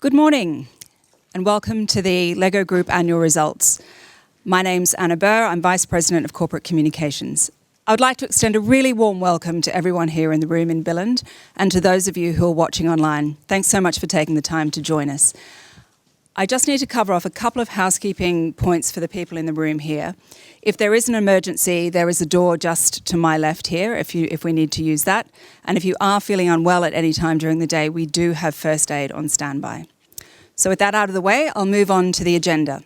Good morning and welcome to the LEGO Group annual results. My name's Anna Burr, I'm Vice President of Corporate Communications. I would like to extend a really warm welcome to everyone here in the room in Billund and to those of you who are watching online. Thanks so much for taking the time to join us. I just need to cover off a couple of housekeeping points for the people in the room here. If there is an emergency, there is a door just to my left here if we need to use that. And if you are feeling unwell at any time during the day, we do have first aid on standby. So with that out of the way, I'll move on to the agenda.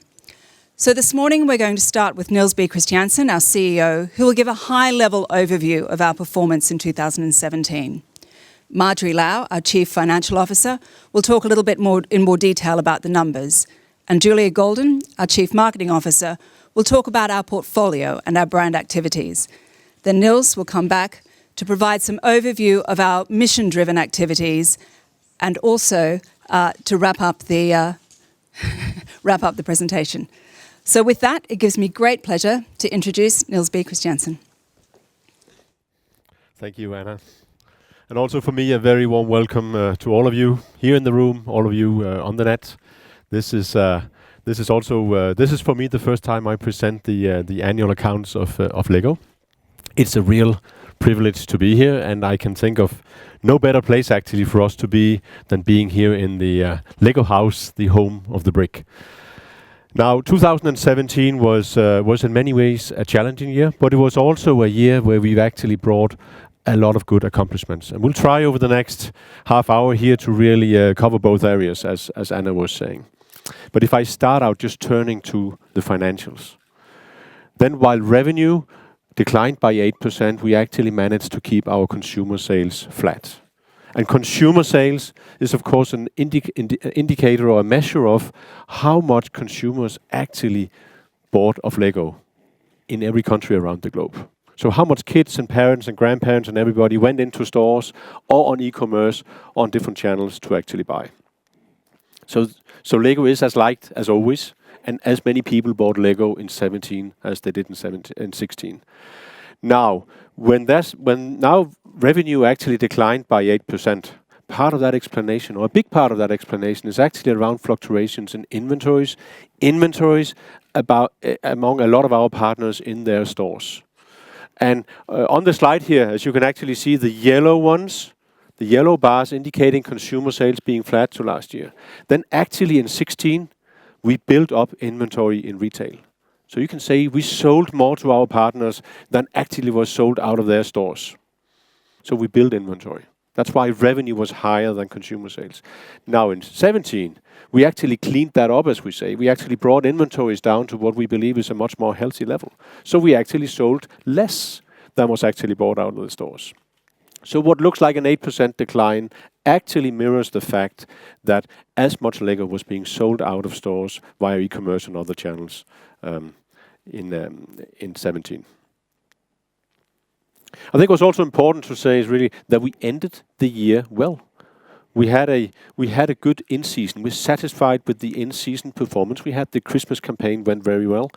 So this morning we're going to start with Niels B. Christiansen, our CEO, who will give a high-level overview of our performance in 2017. Marjorie Lau, our Chief Financial Officer, will talk a little bit more in more detail about the numbers. And Julia Golden, our Chief Marketing Officer, will talk about our portfolio and our brand activities. Then Niels will come back to provide some overview of our mission-driven activities and also to wrap up the presentation. So with that, it gives me great pleasure to introduce Niels B. Christiansen. Thank you, Anna. And also for me, a very warm welcome to all of you here in the room, all of you on the net. This is for me the first time I present the annual accounts of LEGO. It's a real privilege to be here, and I can think of no better place actually for us to be than being here in the LEGO house, the home of the brick. Now, 2017 was in many ways a challenging year, but it was also a year where we've actually brought a lot of good accomplishments. And we'll try over the next half hour here to really cover both areas, as Anna was saying. But if I start out just turning to the financials, then while revenue declined by 8%, we actually managed to keep our consumer sales flat. And consumer sales is, of course, an indicator or a measure of how much consumers actually bought of LEGO in every country around the globe. So how much kids and parents and grandparents and everybody went into stores or on e-commerce on different channels to actually buy. So LEGO is as liked as always, and as many people bought LEGO in 17 as they did in 16. Now, when revenue actually declined by 8%, part of that explanation, or a big part of that explanation, is actually around fluctuations in inventories among a lot of our partners in their stores. And on the slide here, as you can actually see, the yellow ones, the yellow bars indicating consumer sales being flat to last year. Then actually in 16, we built up inventory in retail. So you can say we sold more to our partners than actually was sold out of their stores. So we built inventory. That's why revenue was higher than consumer sales. Now in 17, we actually cleaned that up, as we say. We actually brought inventories down to what we believe is a much more healthy level. So we actually sold less than was actually bought out of the stores. So what looks like an 8% decline actually mirrors the fact that as much LEGO was being sold out of stores via e-commerce and other channels in 17. I think what's also important to say is really that we ended the year well. We had a good in-season. We're satisfied with the in-season performance. We had the Christmas campaign went very well,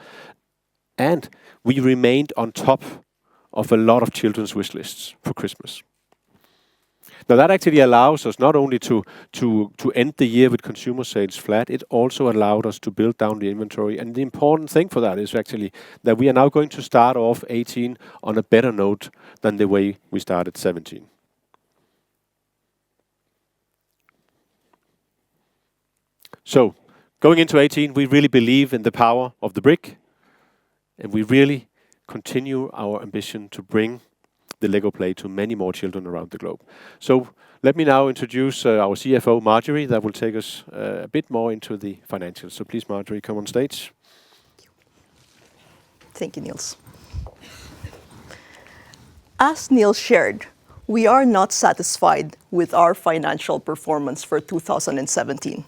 and we remained on top of a lot of children's wish lists for Christmas. Now that actually allows us not only to end the year with consumer sales flat, it also allowed us to build down the inventory. And the important thing for that is actually that we are now going to start off 18 on a better note than the way we started 17. So going into 18, we really believe in the power of the brick, and we really continue our ambition to bring the LEGO play to many more children around the globe. So let me now introduce our CFO, Marjorie, that will take us a bit more into the financials. So please, Marjorie, come on stage. Thank you, Niels. As Niels shared, we are not satisfied with our financial performance for 2017.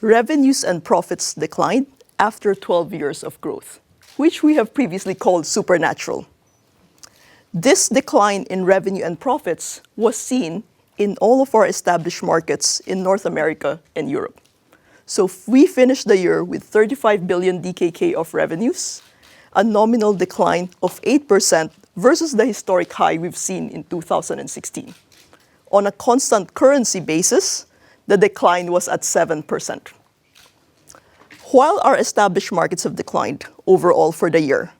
Revenues and profits declined after 12 years of growth, which we have previously called supernatural. This decline in revenue and profits was seen in all of our established markets in North America and Europe. So we finished the year with 35 billion DKK of revenues, a nominal decline of 8% versus the historic high we've seen in 2016. On a constant currency basis, the decline was at 7%. While our established markets have declined overall for the year,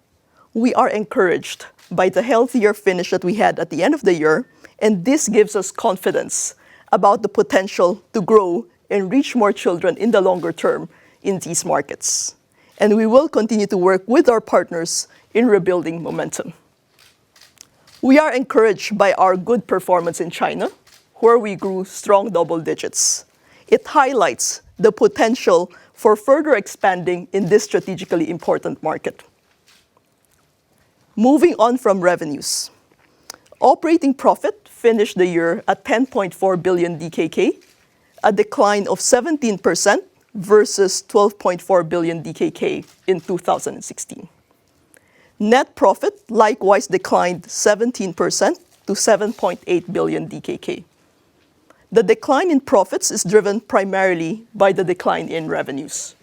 we are encouraged by the healthier finish that we had at the end of the year, and this gives us confidence about the potential to grow and reach more children in the longer term in these markets. And we will continue to work with our partners in rebuilding momentum. We are encouraged by our good performance in China, where we grew strong double digits. It highlights the potential for further expanding in this strategically important market. Moving on from revenues. Operating profit finished the year at 10.4 billion DKK, a decline of 17% versus 12.4 billion DKK in 2016. Net profit likewise declined 17% to 7.8 billion DKK. The decline in profits is driven primarily by the decline in revenues.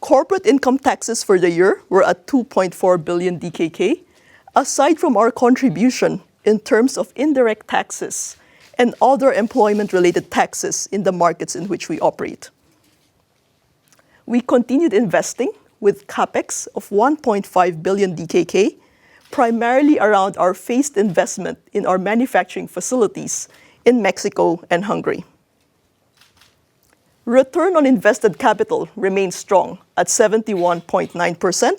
Corporate income taxes for the year were at 2.4 billion DKK, aside from our contribution in terms of indirect taxes and other employment-related taxes in the markets in which we operate. We continued investing with CapEx of 1.5 billion DKK, primarily around our phased investment in our manufacturing facilities in Mexico and Hungary. Return on invested capital remains strong at 71.9%,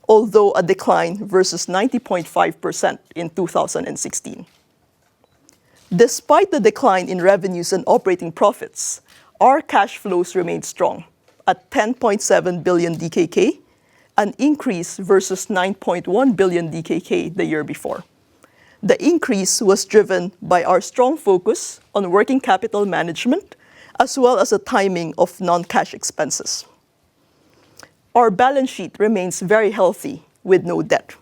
although a decline versus 90.5% in 2016. Despite the decline in revenues and operating profits, our cash flows remained strong at 10.7 billion DKK, an increase versus 9.1 billion DKK the year before. The increase was driven by our strong focus on working capital management, as well as the timing of non-cash expenses. Our balance sheet remains very healthy with no debt.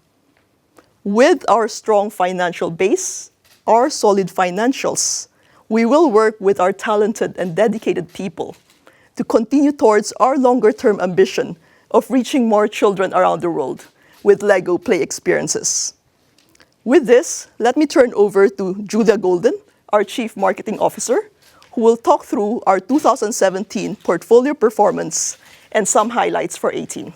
With our strong financial base, our solid financials, we will work with our talented and dedicated people to continue towards our longer-term ambition of reaching more children around the world with LEGO Play experiences. With this, let me turn over to Julia Golden, our Chief Marketing Officer, who will talk through our 2017 portfolio performance and some highlights for 2018.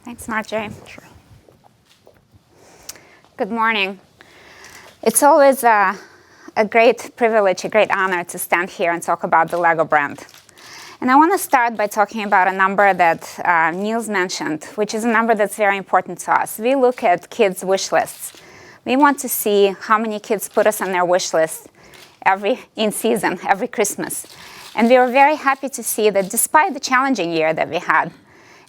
Thanks, Marjorie. Sure. Good morning. It's always a great privilege, a great honor to stand here and talk about the LEGO brand. And I want to start by talking about a number that Niels mentioned, which is a number that's very important to us. We look at kids' wish lists. We want to see how many kids put us on their wish list in season, every Christmas. And we were very happy to see that despite the challenging year that we had,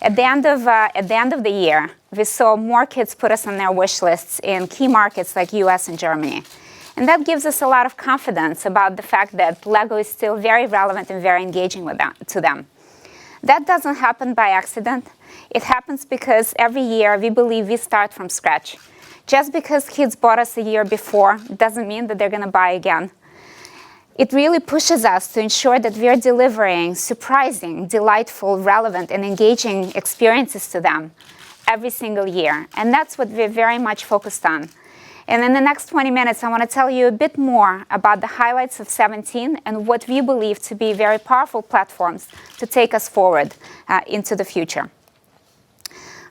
at the end of the year, we saw more kids put us on their wish lists in key markets like US and Germany. And that gives us a lot of confidence about the fact that LEGO is still very relevant and very engaging to them. That doesn't happen by accident. It happens because every year we believe we start from scratch. Just because kids bought us a year before doesn't mean that they're going to buy again. It really pushes us to ensure that we are delivering surprising, delightful, relevant, and engaging experiences to them every single year. And that's what we're very much focused on. And in the next 20 minutes, I want to tell you a bit more about the highlights of 2017 and what we believe to be very powerful platforms to take us forward into the future.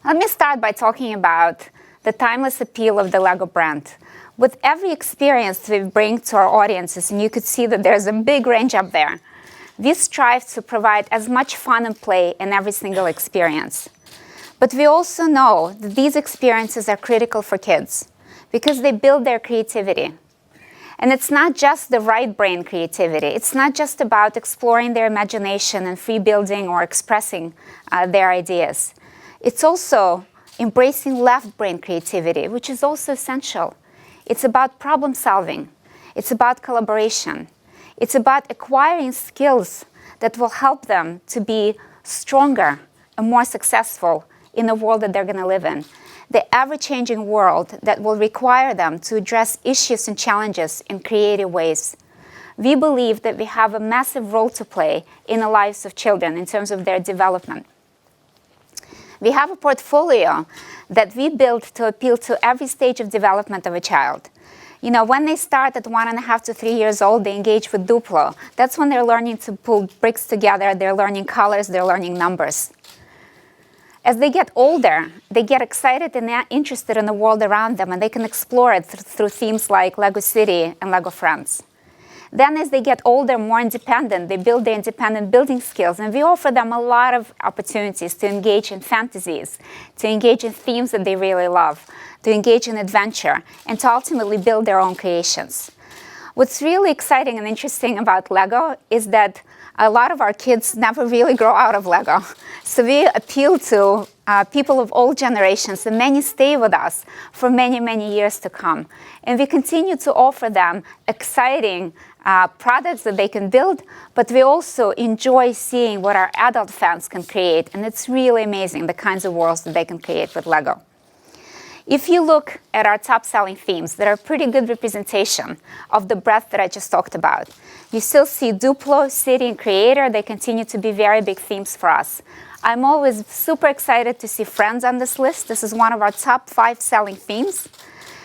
Let me start by talking about the timeless appeal of the LEGO brand. With every experience we bring to our audiences, and you could see that there's a big range up there, we strive to provide as much fun and play in every single experience. But we also know that these experiences are critical for kids, because they build their creativity. And it's not just the right brain creativity. It's not just about exploring their imagination and free building or expressing their ideas. It's also embracing left brain creativity, which is also essential. It's about problem solving. It's about collaboration. It's about acquiring skills that will help them to be stronger and more successful in the world that they're going to live in. The ever-changing world that will require them to address issues and challenges in creative ways. We believe that we have a massive role to play in the lives of children in terms of their development. We have a portfolio that we built to appeal to every stage of development of a child. When they start at 1.5 to 3 years old, they engage with Duplo. That's when they're learning to pull bricks together, they're learning colors, they're learning numbers. As they get older, they get excited and interested in the world around them, and they can explore it through themes like Lego City and Lego Friends. Then as they get older, more independent, they build their independent building skills, and we offer them a lot of opportunities to engage in fantasies, to engage in themes that they really love, to engage in adventure, and to ultimately build their own creations. What's really exciting and interesting about Lego is that a lot of our kids never really grow out of Lego. So we appeal to people of all generations, and many stay with us for many, many years to come. And we continue to offer them exciting products that they can build, but we also enjoy seeing what our adult fans can create. And it's really amazing the kinds of worlds that they can create with Lego. If you look at our top-selling themes, that are a pretty good representation of the breadth that I just talked about. You still see Duplo, City, and Creator. They continue to be very big themes for us. I'm always super excited to see Friends on this list. This is one of our top 5 selling themes,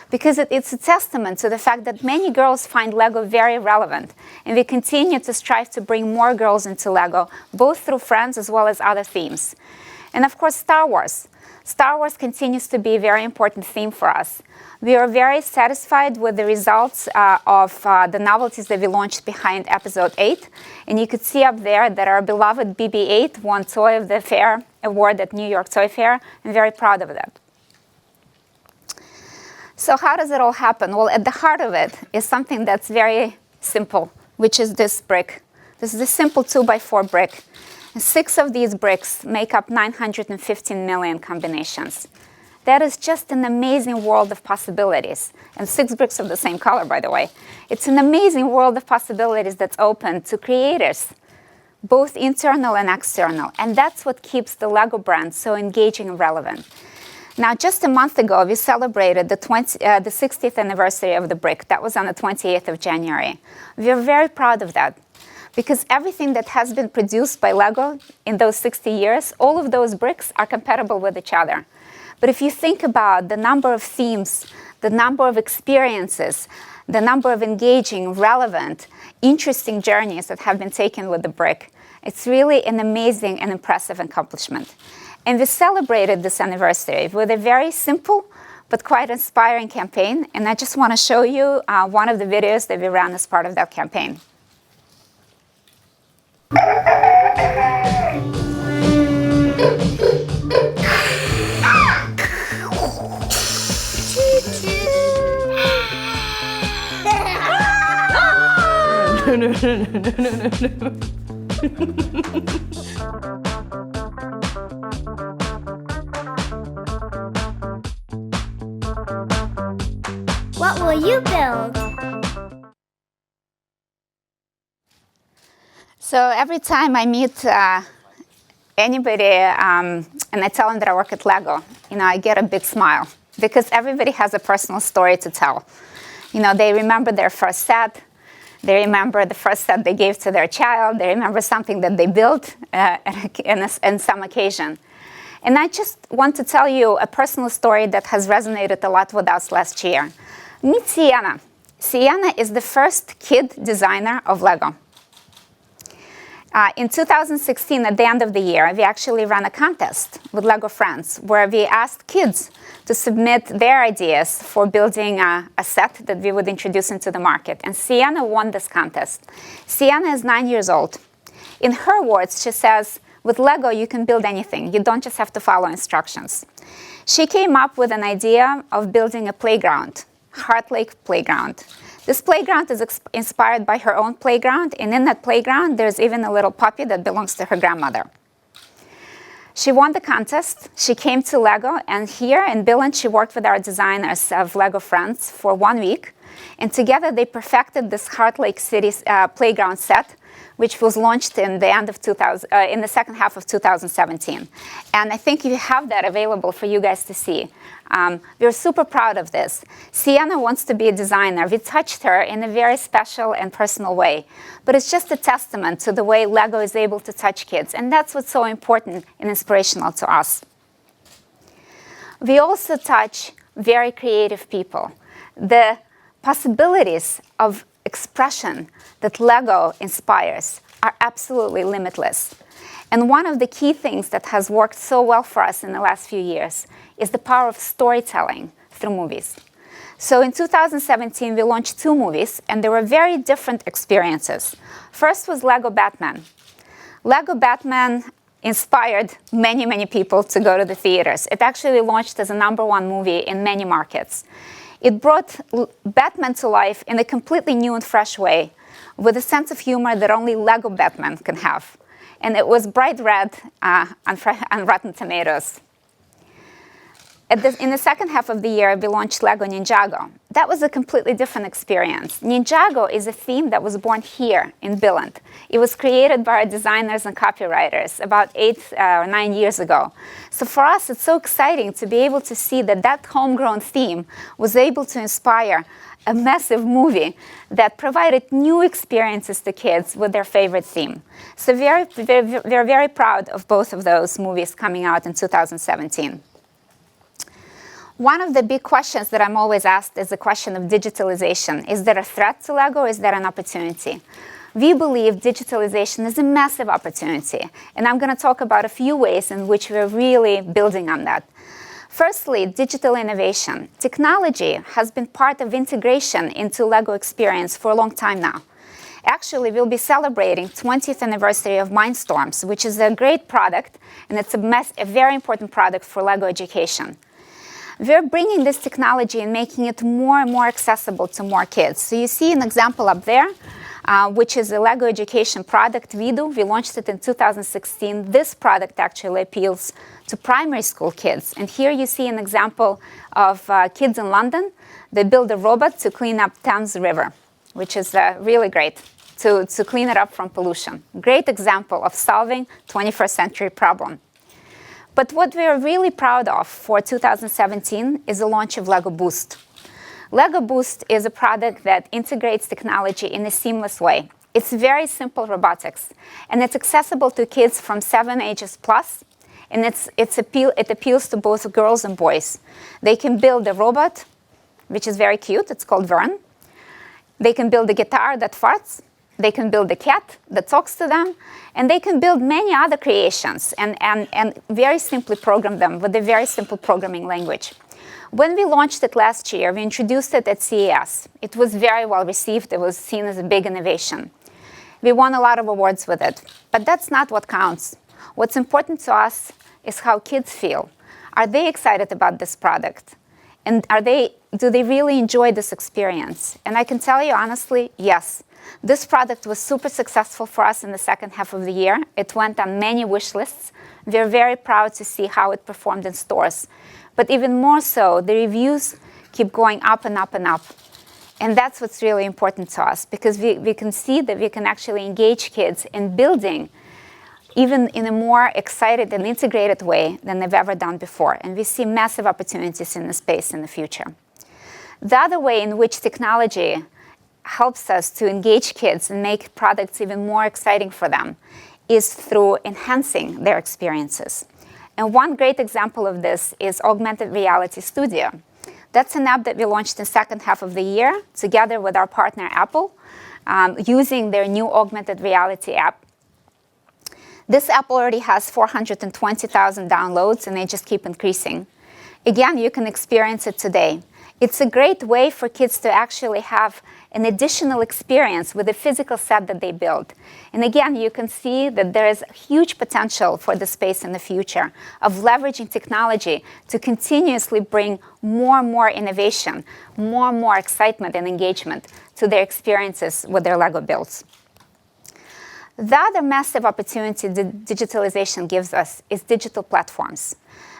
because it's a testament to the fact that many girls find Lego very relevant. And we continue to strive to bring more girls into Lego, both through Friends as well as other themes. And of course, Star Wars. Star Wars continues to be a very important theme for us. We are very satisfied with the results of the novelties that we launched behind Episode 8. And you could see up there that our beloved BB-8 won Toy of the Fair award at New York Toy Fair. I'm very proud of that. So how does it all happen? Well, at the heart of it is something that's very simple, which is this brick. This is a simple 2x4 brick. 6 of these bricks make up 915 million combinations. That is just an amazing world of possibilities. And 6 bricks of the same color, by the way. It's an amazing world of possibilities that's open to creators, both internal and external. And that's what keeps the Lego brand so engaging and relevant. Now, just a month ago, we celebrated the 60th anniversary of the brick. That was on the 28th of January. We are very proud of that, because everything that has been produced by Lego in those 60 years, all of those bricks are compatible with each other. But if you think about the number of themes, the number of experiences, the number of engaging, relevant, interesting journeys that have been taken with the brick, it's really an amazing and impressive accomplishment. And we celebrated this anniversary with a very simple but quite inspiring campaign. And I just want to show you one of the videos that we ran as part of that campaign. What will you build? So every time I meet anybody and I tell them that I work at Lego, I get a big smile, because everybody has a personal story to tell. They remember their first set. They remember the first set they gave to their child. They remember something that they built in some occasion. And I just want to tell you a personal story that has resonated a lot with us last year. Meet Sienna. Sienna is the first kid designer of Lego. In 2016, at the end of the year, we actually ran a contest with Lego Friends, where we asked kids to submit their ideas for building a set that we would introduce into the market. And Sienna won this contest. Sienna is 9 years old. In her words, she says, with Lego, you can build anything. You don't just have to follow instructions. She came up with an idea of building a playground, Heart Lake Playground. This playground is inspired by her own playground, and in that playground, there's even a little puppy that belongs to her grandmother. She won the contest. She came to Lego, and here in Billund, she worked with our designers of Lego Friends for 1 week. And together, they perfected this Heart Lake City playground set, which was launched in the second half of 2017. And I think you have that available for you guys to see. We're super proud of this. Sienna wants to be a designer. We touched her in a very special and personal way. But it's just a testament to the way Lego is able to touch kids. And that's what's so important and inspirational to us. We also touch very creative people. The possibilities of expression that Lego inspires are absolutely limitless. And one of the key things that has worked so well for us in the last few years is the power of storytelling through movies. So in 2017, we launched 2 movies, and they were very different experiences. First was Lego Batman. Lego Batman inspired many, many people to go to the theaters. It actually launched as a #1 movie in many markets. It brought Batman to life in a completely new and fresh way, with a sense of humor that only Lego Batman can have. And it was bright red on Rotten Tomatoes. In the second half of the year, we launched Lego Ninjago. That was a completely different experience. Ninjago is a theme that was born here in Billund. It was created by our designers and copywriters about 8 or 9 years ago. So for us, it's so exciting to be able to see that that homegrown theme was able to inspire a massive movie that provided new experiences to kids with their favorite theme. So we're very proud of both of those movies coming out in 2017. One of the big questions that I'm always asked is the question of digitalization. Is there a threat to Lego, or is there an opportunity? We believe digitalization is a massive opportunity, and I'm going to talk about a few ways in which we're really building on that. Firstly, digital innovation. Technology has been part of integration into Lego experience for a long time now. Actually, we'll be celebrating 20th anniversary of Mindstorms, which is a great product, and it's a very important product for Lego education. We're bringing this technology and making it more and more accessible to more kids. So you see an example up there, which is a Lego education product, Vidu. We launched it in 2016. This product actually appeals to primary school kids. And here you see an example of kids in London. They build a robot to clean up Thames River, which is really great, to clean it up from pollution. Great example of solving 21st century problem. But what we are really proud of for 2017 is the launch of Lego Boost. Lego Boost is a product that integrates technology in a seamless way. It's very simple robotics, and it's accessible to kids from 7 ages plus, and it appeals to both girls and boys. They can build a robot, which is very cute. It's called Vern. They can build a guitar that farts. They can build a cat that talks to them, and they can build many other creations and very simply program them with a very simple programming language. When we launched it last year, we introduced it at CES. It was very well received. It was seen as a big innovation. We won a lot of awards with it, but that's not what counts. What's important to us is how kids feel. Are they excited about this product? And do they really enjoy this experience? And I can tell you honestly, yes. This product was super successful for us in the second half of the year. It went on many wish lists. We're very proud to see how it performed in stores. But even more so, the reviews keep going up and up and up. And that's what's really important to us, because we can see that we can actually engage kids in building even in a more excited and integrated way than they've ever done before. And we see massive opportunities in the space in the future. The other way in which technology helps us to engage kids and make products even more exciting for them is through enhancing their experiences. And one great example of this is Augmented Reality Studio. That's an app that we launched in the second half of the year together with our partner Apple, using their new augmented reality app. This app already has 420,000 downloads, and they just keep increasing. Again, you can experience it today. It's a great way for kids to actually have an additional experience with the physical set that they build. And again, you can see that there is huge potential for the space in the future of leveraging technology to continuously bring more and more innovation, more and more excitement and engagement to their experiences with their Lego builds. The other massive opportunity that digitalization gives us is digital platforms.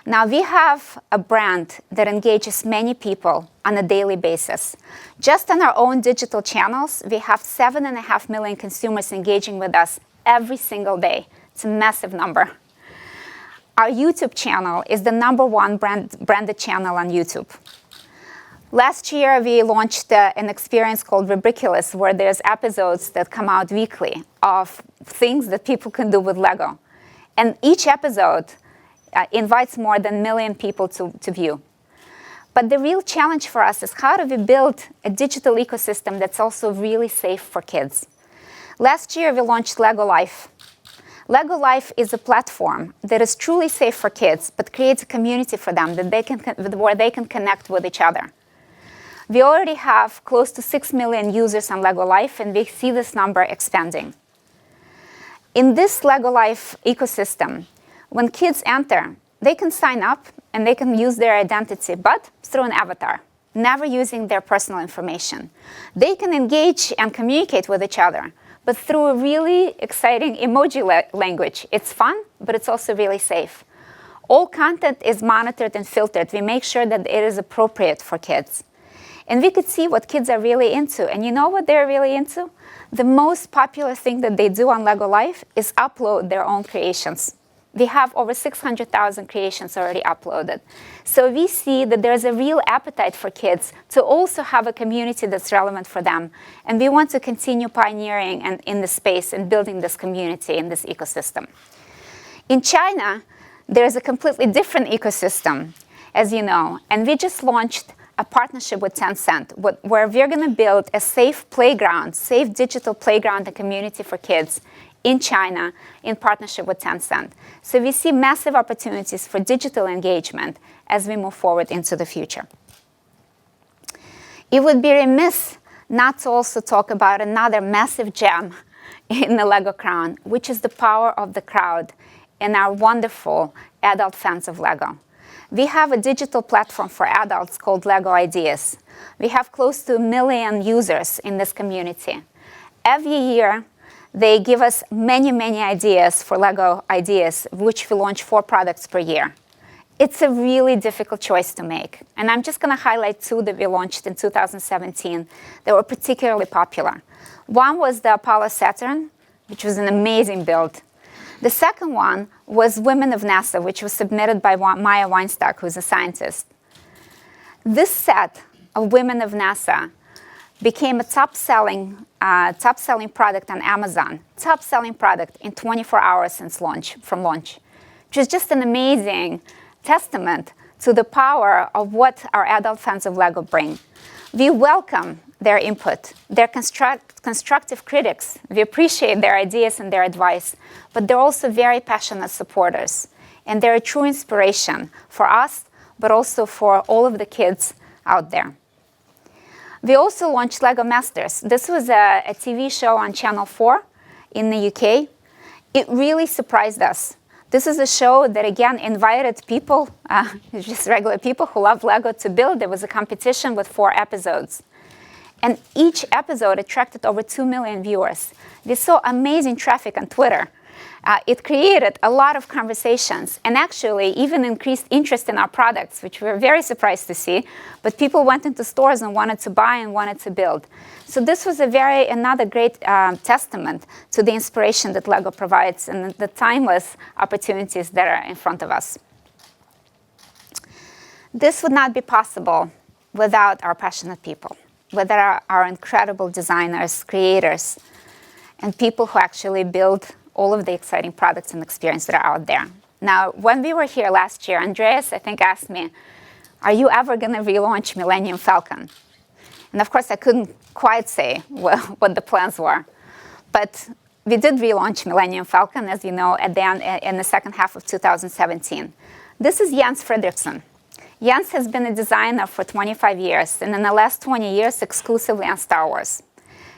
Now, we have a brand that engages many people on a daily basis. Just on our own digital channels, we have 7.5 million consumers engaging with us every single day. It's a massive number. Our YouTube channel is the #1 branded channel on YouTube. Last year, we launched an experience called Rubriculous, where there's episodes that come out weekly of things that people can do with Lego. And each episode invites more than 1 million people to view. But the real challenge for us is how do we build a digital ecosystem that's also really safe for kids? Last year, we launched Lego Life. Lego Life is a platform that is truly safe for kids, but creates a community for them where they can connect with each other. We already have close to 6 million users on Lego Life, and we see this number expanding. In this Lego Life ecosystem, when kids enter, they can sign up and they can use their identity, but through an avatar, never using their personal information. They can engage and communicate with each other, but through a really exciting emoji language. It's fun, but it's also really safe. All content is monitored and filtered. We make sure that it is appropriate for kids. And we could see what kids are really into. And you know what they're really into? The most popular thing that they do on Lego Life is upload their own creations. We have over 600,000 creations already uploaded. So we see that there's a real appetite for kids to also have a community that's relevant for them. And we want to continue pioneering in this space and building this community in this ecosystem. In China, there's a completely different ecosystem, as you know. And we just launched a partnership with Tencent, where we're going to build a safe playground, safe digital playground and community for kids in China in partnership with Tencent. So we see massive opportunities for digital engagement as we move forward into the future. It would be remiss not to also talk about another massive gem in the Lego crown, which is the power of the crowd and our wonderful adult fans of Lego. We have a digital platform for adults called Lego Ideas. We have close to 1 million users in this community. Every year, they give us many, many ideas for Lego Ideas, which we launch 4 products per year. It's a really difficult choice to make. And I'm just going to highlight 2 that we launched in 2017 that were particularly popular. One was the Apollo Saturn, which was an amazing build. The second one was Women of NASA, which was submitted by Maya Weinstock, who's a scientist. This set of Women of NASA became a top-selling product on Amazon, top-selling product in 24 hours from launch, which is just an amazing testament to the power of what our adult fans of Lego bring. We welcome their input, their constructive critics. We appreciate their ideas and their advice, but they're also very passionate supporters. And they're a true inspiration for us, but also for all of the kids out there. We also launched Lego Masters. This was a TV show on Channel 4 in the UK. It really surprised us. This is a show that, again, invited people, just regular people who love Lego, to build. There was a competition with 4 episodes. And each episode attracted over 2 million viewers. We saw amazing traffic on Twitter. It created a lot of conversations and actually even increased interest in our products, which we were very surprised to see. But people went into stores and wanted to buy and wanted to build. So this was another great testament to the inspiration that Lego provides and the timeless opportunities that are in front of us. This would not be possible without our passionate people, without our incredible designers, creators, and people who actually build all of the exciting products and experiences that are out there. Now, when we were here last year, Andreas, I think, asked me, are you ever going to relaunch Millennium Falcon? And of course, I couldn't quite say what the plans were. But we did relaunch Millennium Falcon, as you know, in the second half of 2017. This is Jens Fredriksson. Jens has been a designer for 25 years, and in the last 20 years, exclusively on Star Wars.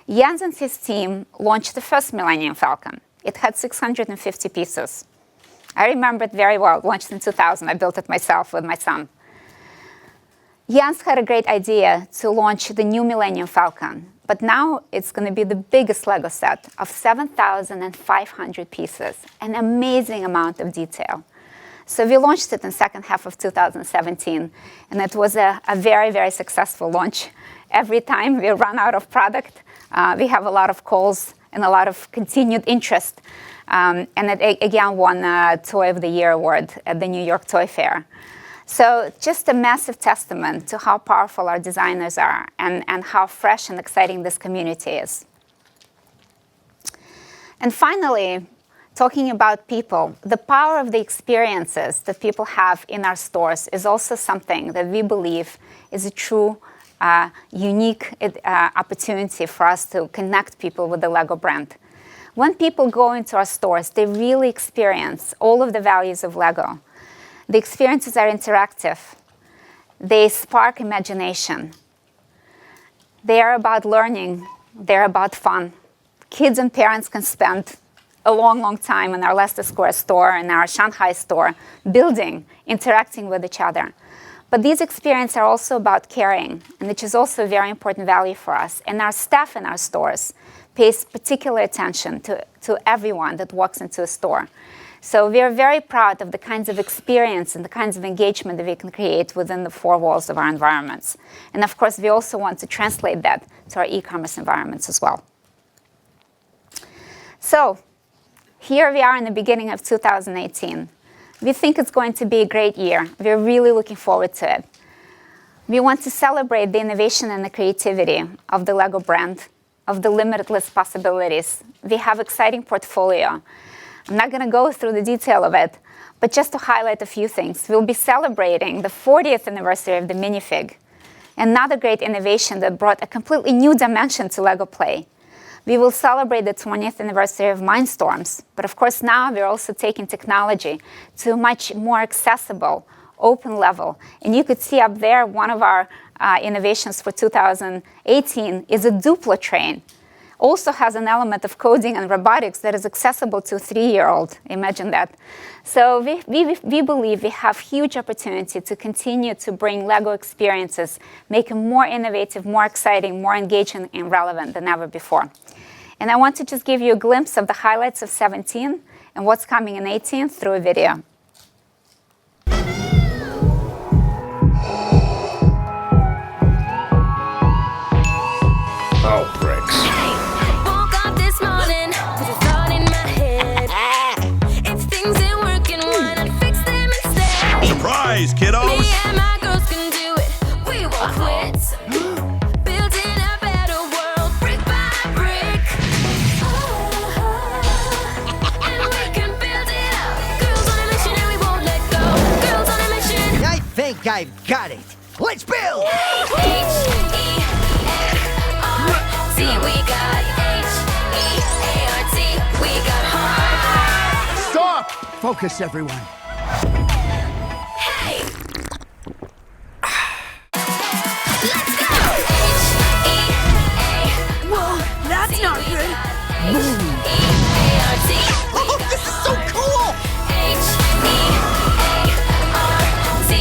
Jens and his team launched the first Millennium Falcon. It had 650 pieces. I remember it very well. It launched in 2000. I built it myself with my son. Jens had a great idea to launch the new Millennium Falcon, but now it's going to be the biggest Lego set of 7,500 pieces, an amazing amount of detail. So we launched it in the second half of 2017, and it was a very, very successful launch. Every time we run out of product, we have a lot of calls and a lot of continued interest. And it again won Toy of the Year award at the New York Toy Fair. So just a massive testament to how powerful our designers are and how fresh and exciting this community is. And finally, talking about people, the power of the experiences that people have in our stores is also something that we believe is a true, unique opportunity for us to connect people with the LEGO brand. When people go into our stores, they really experience all of the values of LEGO. The experiences are interactive. They spark imagination. They are about learning. They're about fun. Kids and parents can spend a long, long time in our Leicester Square store and our Shanghai store, building, interacting with each other. But these experiences are also about caring, and which is also a very important value for us. And our staff in our stores pays particular attention to everyone that walks into a store. So we are very proud of the kinds of experience and the kinds of engagement that we can create within the four walls of our environments. And of course, we also want to translate that to our e-commerce environments as well. So here we are in the beginning of 2018. We think it's going to be a great year. We're really looking forward to it. We want to celebrate the innovation and the creativity of the LEGO brand, of the limitless possibilities. We have exciting portfolio. I'm not going to go through the detail of it, but just to highlight a few things. We'll be celebrating the 40th anniversary of the minifig, another great innovation that brought a completely new dimension to LEGO Play. We will celebrate the 20th anniversary of Mindstorms, but of course now we're also taking technology to a much more accessible, open level. And you could see up there one of our innovations for 2018 is a Duplo train. Also has an element of coding and robotics that is accessible to a 3-year-old. Imagine that. So we believe we have huge opportunity to continue to bring LEGO experiences, make them more innovative, more exciting, more engaging and relevant than ever before. And I want to just give you a glimpse of the highlights of 17 and what's coming in 18 through a video. Oh, bricks. Woke up this morning with a thought in my head. If things ain't working, why not fix them instead? Surprise, kiddos! Me and my girls can do it. We won't quit. Building a better world, brick by brick. And we can build it up. Girls on a mission and we won't let go. Girls on a mission. I think I've got it. Let's build! H-E-A-R-T, we got H-E-A-R-T, we got heart. Stop! Focus, everyone. Hey! Let's go! H-E-A-R-T, Whoa, that's not good. H-E-A-R-T, Oh, this is so cool! H-E-A-R-T,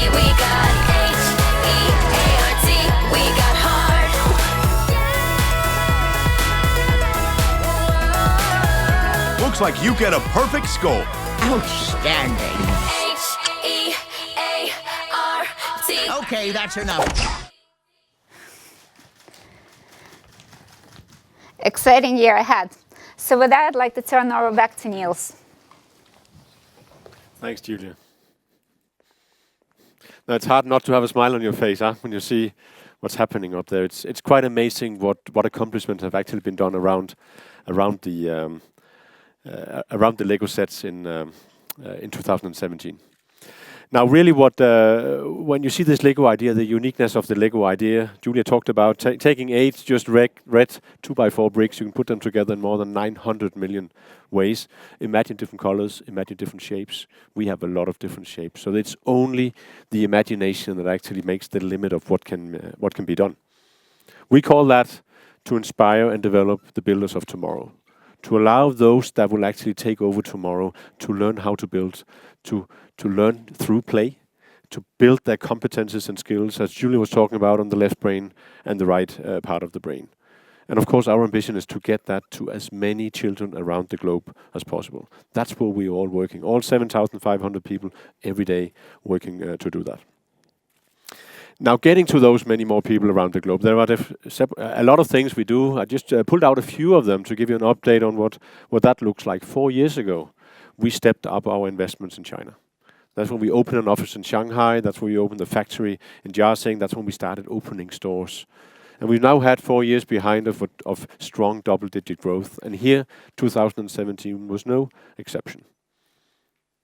we got H-E-A-R-T, we got heart. Looks like you get a perfect score. Outstanding. H-E-A-R-T. Okay, that's enough. Exciting year ahead. So with that, I'd like to turn over back to Niels. Thanks, Julia. Now, it's hard not to have a smile on your face, when you see what's happening up there. It's quite amazing what accomplishments have actually been done around the Lego sets in 2017. Now, really, when you see this Lego idea, the uniqueness of the Lego idea, Julia talked about taking 8 just red 2x4 bricks. You can put them together in more than 900 million ways. Imagine different colors, imagine different shapes. We have a lot of different shapes. So it's only the imagination that actually makes the limit of what can be done. We call that to inspire and develop the builders of tomorrow. To allow those that will actually take over tomorrow to learn how to build, to learn through play, to build their competences and skills, as Julia was talking about, on the left brain and the right part of the brain. And of course, our ambition is to get that to as many children around the globe as possible. That's where we're all working, all 7,500 people every day working to do that. Now, getting to those many more people around the globe, there are a lot of things we do. I just pulled out a few of them to give you an update on what that looks like. 4 years ago, we stepped up our investments in China. That's when we opened an office in Shanghai. That's when we opened the factory in Jiaxing. That's when we started opening stores. And we've now had 4 years behind of strong double-digit growth, and here 2017 was no exception.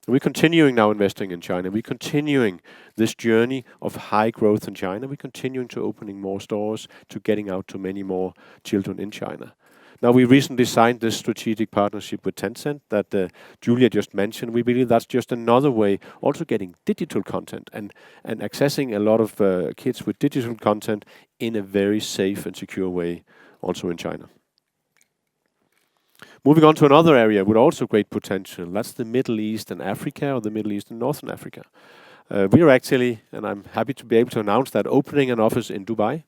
We're continuing now investing in China. We're continuing this journey of high growth in China. We're continuing to opening more stores, to getting out to many more children in China. Now, we recently signed this strategic partnership with Tencent that Julia just mentioned. We believe that's just another way also getting digital content and accessing a lot of kids with digital content in a very safe and secure way also in China. Moving on to another area with also great potential, that's the Middle East and Africa, or the Middle East and Northern Africa. We are actually, and I'm happy to be able to announce that, opening an office in Dubai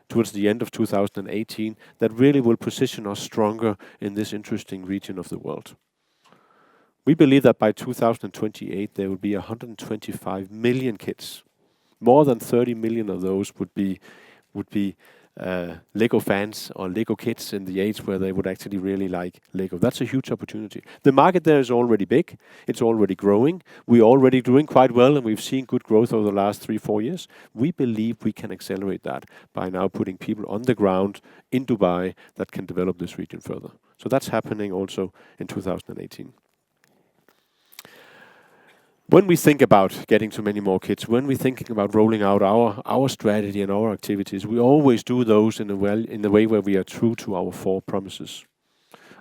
towards the end of 2018 that really will position us stronger in this interesting region of the world. We believe that by 2028 there will be 125 million kids. More than 30 million of those would be Lego fans or Lego kids in the age where they would actually really like Lego. That's a huge opportunity. The market there is already big. It's already growing. We're already doing quite well, and we've seen good growth over the last 3-4 years. We believe we can accelerate that by now putting people on the ground in Dubai that can develop this region further. So that's happening also in 2018. When we think about getting to many more kids, when we're thinking about rolling out our strategy and our activities, we always do those in the way where we are true to our 4 promises.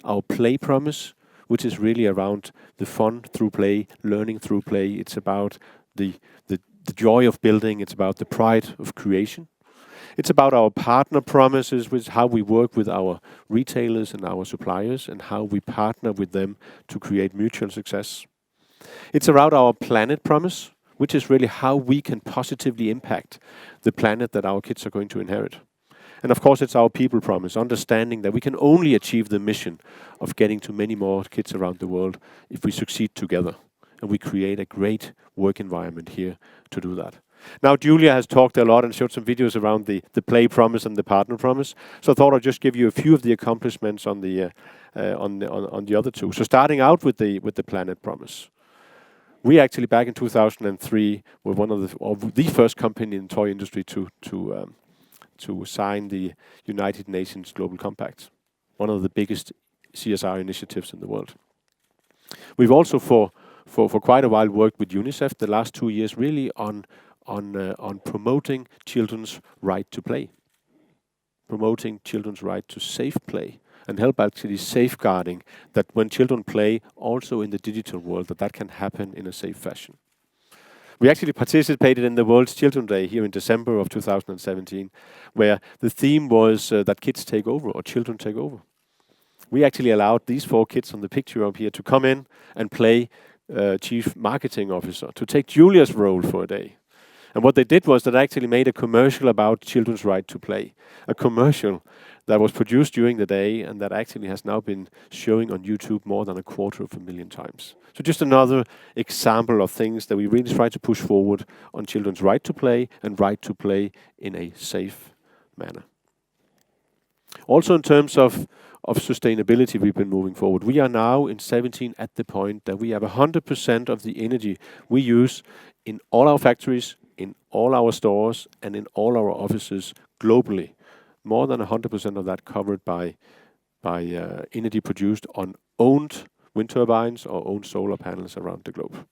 Our play promise, which is really around the fun through play, learning through play. It's about the joy of building. It's about the pride of creation. It's about our partner promises, which is how we work with our retailers and our suppliers and how we partner with them to create mutual success. It's around our planet promise, which is really how we can positively impact the planet that our kids are going to inherit. And of course, it's our people promise, understanding that we can only achieve the mission of getting to many more kids around the world if we succeed together and we create a great work environment here to do that. Now, Julia has talked a lot and showed some videos around the play promise and the partner promise. So I thought I'd just give you a few of the accomplishments on the other two. So starting out with the planet promise. We actually, back in 2003, were one of the first company in the toy industry to sign the United Nations Global Compact, one of the biggest CSR initiatives in the world. We've also, for quite a while, worked with UNICEF the last 2 years, really on promoting children's right to play, promoting children's right to safe play, and help actually safeguarding that when children play, also in the digital world, that can happen in a safe fashion. We actually participated in the World's Children's Day here in December of 2017, where the theme was that kids take over, or children take over. We actually allowed these 4 kids on the picture up here to come in and play Chief Marketing Officer, to take Julia's role for a day. And what they did was that actually made a commercial about children's right to play. A commercial that was produced during the day and that actually has now been showing on YouTube more than 250,000 times. So just another example of things that we really try to push forward on children's right to play and right to play in a safe manner. Also in terms of sustainability, we've been moving forward. We are now in 17 at the point that we have 100% of the energy we use in all our factories, in all our stores, and in all our offices globally. More than 100% of that covered by energy produced on owned wind turbines or owned solar panels around the globe.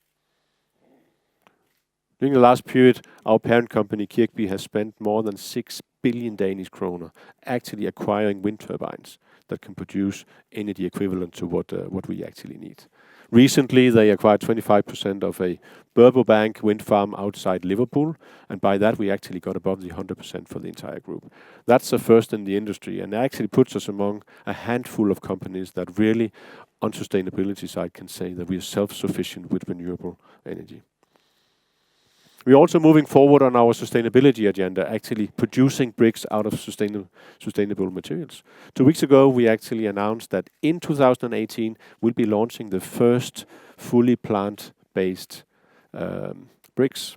During the last period, our parent company, Kirkby, has spent more than 6 billion Danish kroner actually acquiring wind turbines that can produce energy equivalent to what we actually need. Recently, they acquired 25% of a Burbobank wind farm outside Liverpool, and by that we actually got above the 100% for the entire group. That's a first in the industry, and actually puts us among a handful of companies that really, on sustainability side, can say that we are self-sufficient with renewable energy. We're also moving forward on our sustainability agenda, actually producing bricks out of sustainable materials. 2 weeks ago, we actually announced that in 2018, we'll be launching the first fully plant-based bricks.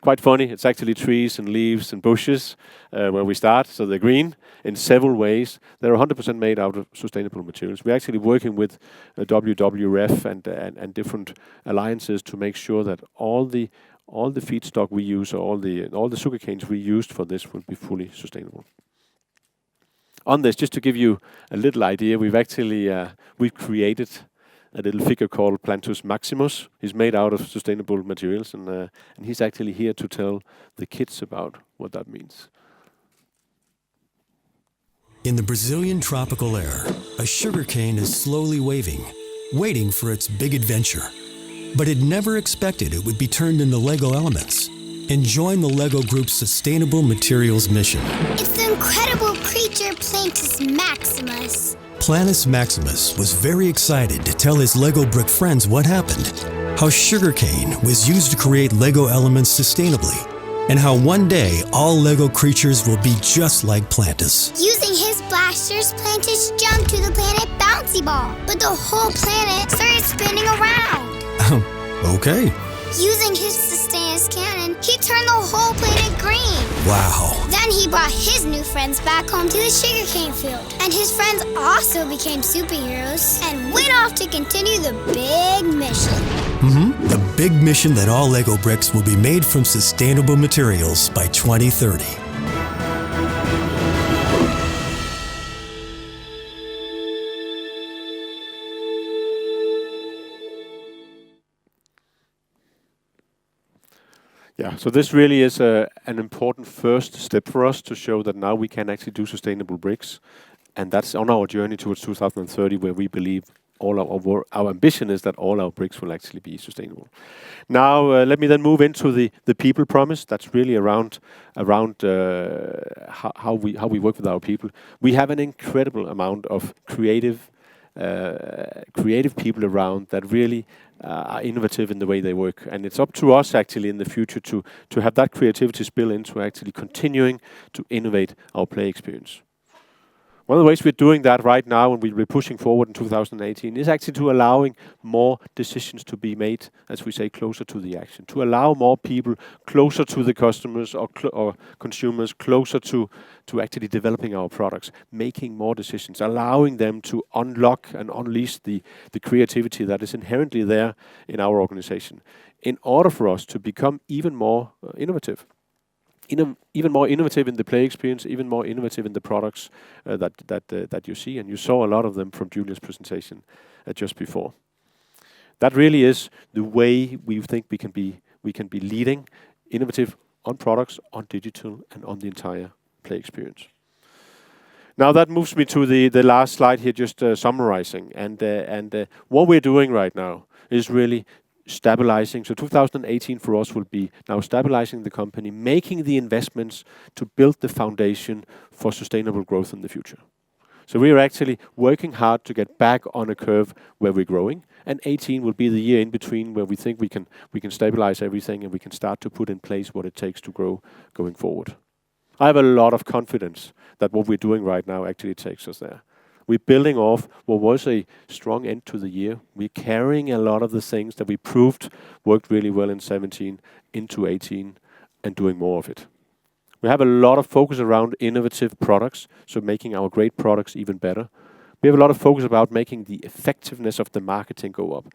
Quite funny, it's actually trees and leaves and bushes where we start, so they're green in several ways. They're 100% made out of sustainable materials. We're actually working with WWF and different alliances to make sure that all the all the feedstock we use, or all the sugar canes we used for this will be fully sustainable. On this, just to give you a little idea, we've created a little figure called Plantus Maximus. He's made out of sustainable materials, and he's actually here to tell the kids about what that means. In the Brazilian tropical air, a sugarcane is slowly waiting for its big adventure. But it never expected it would be turned into Lego elements and join the Lego Group's sustainable materials mission. It's the incredible creature Plantus Maximus. Plantus Maximus was very excited to tell his Lego brick friends what happened, how sugarcane was used to create Lego elements sustainably, and how one day all Lego creatures will be just like Plantus. Using his blasters, Plantus jumped to the planet Bouncy Ball, but the whole planet started spinning around. Okay. Using his Sustainus cannon, he turned the whole planet green. Wow. Then he brought his new friends back home to the sugarcane field. And his friends also became superheroes and went off to continue the big mission. The big mission that all Lego bricks will be made from sustainable materials by 2030. Yeah, so this really is an important first step for us to show that now we can actually do sustainable bricks. And that's on our journey towards 2030, where we believe our ambition is that all our bricks will actually be sustainable. Now, let me then move into the people promise. That's really around how we work with our people. We have an incredible amount of creative people around that really are innovative in the way they work, and it's up to us actually in the future to have that creativity spill into actually continuing to innovate our play experience. One of the ways we're doing that right now, and we're pushing forward in 2018, is actually to allowing more decisions to be made, as we say, closer to the action. To allow more people closer to the customers or consumers, closer to actually developing our products, making more decisions, allowing them to unlock and unleash the creativity that is inherently there in our organization, in order for us to become even more innovative. Even more innovative in the play experience, even more innovative in the products that you see, and you saw a lot of them from Julia's presentation just before. That really is the way we think we can be leading, innovative on products, on digital, and on the entire play experience. Now that moves me to the last slide here, just summarizing, and what we're doing right now is really stabilizing. So 2018 for us will be now stabilizing the company, making the investments to build the foundation for sustainable growth in the future. So we are actually working hard to get back on a curve where we're growing, and 18 will be the year in between where we think we can stabilize everything and we can start to put in place what it takes to grow going forward. I have a lot of confidence that what we're doing right now actually takes us there. We're building off what was a strong end to the year. We're carrying a lot of the things that we proved worked really well in 17 into 18 and doing more of it. We have a lot of focus around innovative products, so making our great products even better. We have a lot of focus about making the effectiveness of the marketing go up.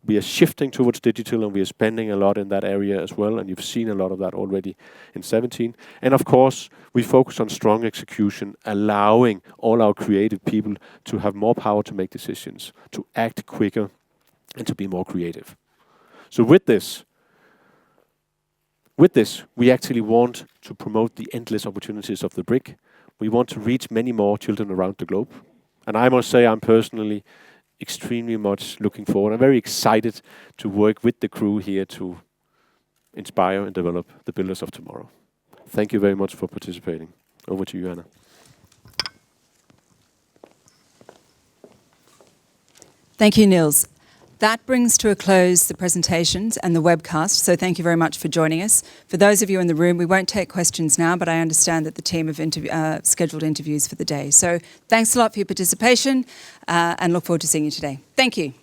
We are shifting towards digital, and we are spending a lot in that area as well, and you've seen a lot of that already in 17. And of course, we focus on strong execution, allowing all our creative people to have more power to make decisions, to act quicker, and to be more creative. So with this, we actually want to promote the endless opportunities of the brick. We want to reach many more children around the globe. And I must say, I'm personally extremely much looking forward. I'm very excited to work with the crew here to inspire and develop the builders of tomorrow. Thank you very much for participating. Over to you, Anna. Thank you, Niels. That brings to a close the presentations and the webcast, so thank you very much for joining us. For those of you in the room, we won't take questions now, but I understand that the team have scheduled interviews for the day. So thanks a lot for your participation and look forward to seeing you today. Thank you.